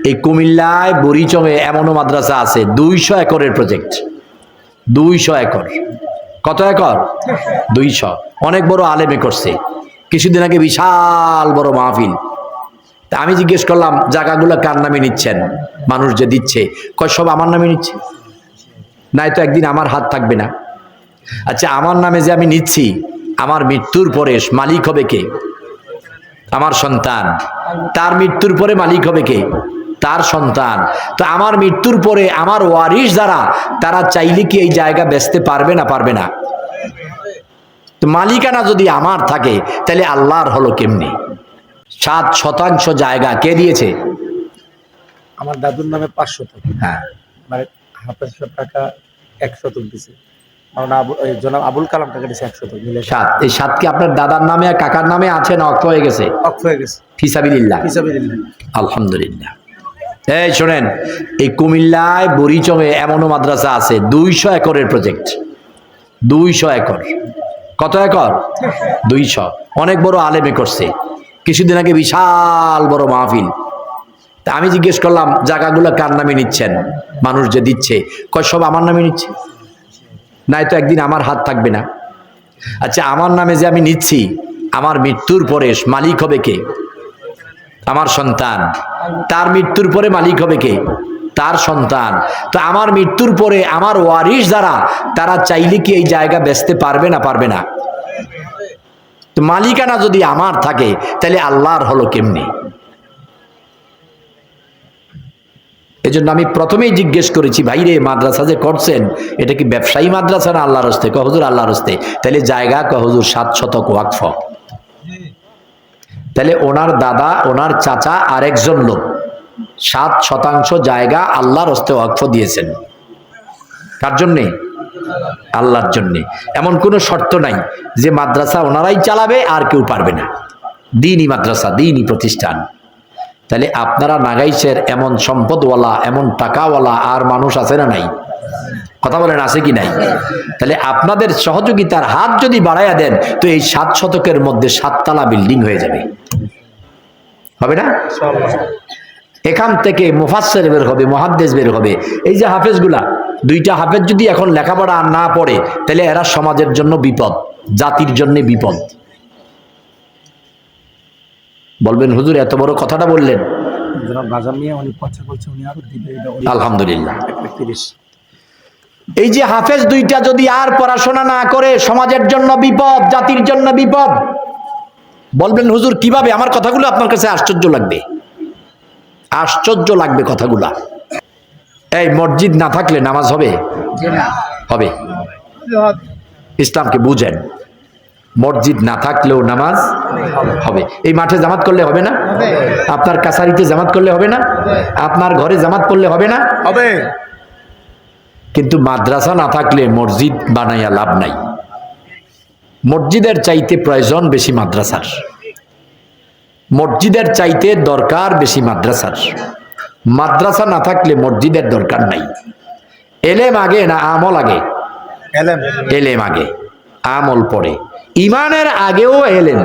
এই কুমিল্লায় বুড়িচংয়ে এমনও মাদ্রাসা আছে 200 একরের প্রজেক্ট। 200 একর। কত একর? 200। অনেক বড় আলেমে করছে। কিছুদিন আগে বিশাল বড় মাহফিল। তা আমি জিজ্ঞেস করলাম জায়গাগুলো কার নামে নিচ্ছেন? মানুষ যে দিচ্ছে কয় সব আমার নামে নিচ্ছে, নাই তো একদিন আমার হাত থাকবে না। আচ্ছা, আমার নামে যে আমি নিচ্ছি, আমার মৃত্যুর পরে মালিক হবে কে? আমার সন্তান। তার মৃত্যুর পরে মালিক হবে কে? তার সন্তান। তো আমার মৃত্যুর পরে আমার ওয়ারিশ যারা, তারা চাইলে কি এই জায়গা বেচতে পারবে না? পারবে না। তো মালিকানা যদি আমার থাকে তাহলে আল্লাহর হলো কেমনি? 7% জায়গা কে দিয়েছে? আমার দাদুর নামে 5 শতক। হ্যাঁ, মানে হাফেজ সাহেব টাকা 1 শতক দিছে। জনাব আবুল কালাম টাকা দিছে 1 শতক মিলে 7। এই 7 কি আপনার দাদার নামে আর কাকার নামে আছে না অক্ষ হয়ে গেছে? অক্ষ হয়ে গেছে। ফিসাবিলিল্লাহ। ফিসাবিলিল্লাহ। আলহামদুলিল্লাহ। এই শোনেন, এই কুমিল্লায় বুড়িচংয়ে এমনও মাদ্রাসা আছে 200 একরের প্রজেক্ট। 200 একর। কত একর? 200। অনেক বড় আলেমে করছে। কিছুদিন আগে বিশাল বড় মাহফিল। তা আমি জিজ্ঞেস করলাম জায়গাগুলো কার নামে নিচ্ছেন? মানুষ যে দিচ্ছে কয় সব আমার নামে নিচ্ছে, নাই তো একদিন আমার হাত থাকবে না। আচ্ছা, আমার নামে যে আমি নিচ্ছি, আমার মৃত্যুর পরে মালিক হবে কে? আমার সন্তান। তার মৃত্যুর পরে মালিক হবে কে? তার সন্তান। তো আমার মৃত্যুর পরে আমার ওয়ারিশ যারা, তারা চাইলে কি এই জায়গা বেচতে পারবে না? পারবে না। তো মালিকানা যদি আমার থাকে তাহলে আল্লাহর হলো কেমনি? এজন্য আমি প্রথমেই জিজ্ঞেস করেছি, ভাইরে মাদ্রাসা যে করছেন এটা কি ব্যবসায়ী মাদ্রাসা না আল্লাহর হস্তে? কয় হুজুর আল্লাহর হস্তে। তাহলে জায়গা? কয় হুজুর 7 শতক ওয়াকফ। তাহলে ওনার দাদা, ওনার চাচা আরেকজন লোক 7% জায়গা আল্লাহর হস্তে ওয়াকফ দিয়েছেন। কার জন্যে? আল্লাহর জন্যে। এমন কোনো শর্ত নাই যে মাদ্রাসা ওনারাই চালাবে আর কেউ পারবে না। দ্বীনি মাদ্রাসা, দ্বীনি প্রতিষ্ঠান। তাহলে আপনারা নাগাইশের এমন সম্পদওয়ালা, এমন টাকাওয়ালা আর মানুষ আছে না নাই? কথা বলেন, আছে কি নাই? তাহলে আপনাদের সহযোগিতার হাত যদি বাড়াইয়া দেন তো এই 7 শতকের মধ্যে 7 তলা বিল্ডিং হয়ে যাবে। হবে না? এখান থেকে মুফাসসির বের হবে, মুহাদ্দিস বের হবে। এই যে হাফেজগুলা, 2টা হাফেজ যদি এখন লেখাপড়া আর না পড়ে তাহলে এরা সমাজের জন্য বিপদ, জাতির জন্য বিপদ। বলবেন হুজুর এত বড় কথাটা বললেন। জনাব বাজার নিয়ে অনেক কথা বলছে, উনি আরো দিবে। আলহামদুলিল্লাহ। 30। এই যে হাফেজ 2টা যদি আর পড়াশোনা না করে সমাজের জন্য বিপদ, জাতির জন্য বিপদ। বলবেন হুজুর কিভাবে? আমার কথাগুলো আপনার কাছে আশ্চর্য লাগবে, আশ্চর্য লাগবে কথাগুলা। এই মসজিদ না থাকলে নামাজ হবে? হবে। ইসলামকে বুঝেন। মসজিদ না থাকলেও নামাজ হবে। এই মাঠে জামাত করলে হবে না? আপনার কাছারিতে জামাত করলে হবে না? আপনার ঘরে জামাত করলে হবে না? হবে। কিন্তু মাদ্রাসা না থাকলে মসজিদ বানাইয়া লাভ নাই। মসজিদের চাইতে প্রয়োজন বেশি মাদ্রাসার, মসজিদের চাইতে দরকার বেশি মাদ্রাসার। মাদ্রাসা না থাকলে মসজিদের দরকার নাই। এলেম আগে না আমল আগে? এলেম আগে, আমল পরে। ইমানের আগেও এলেম।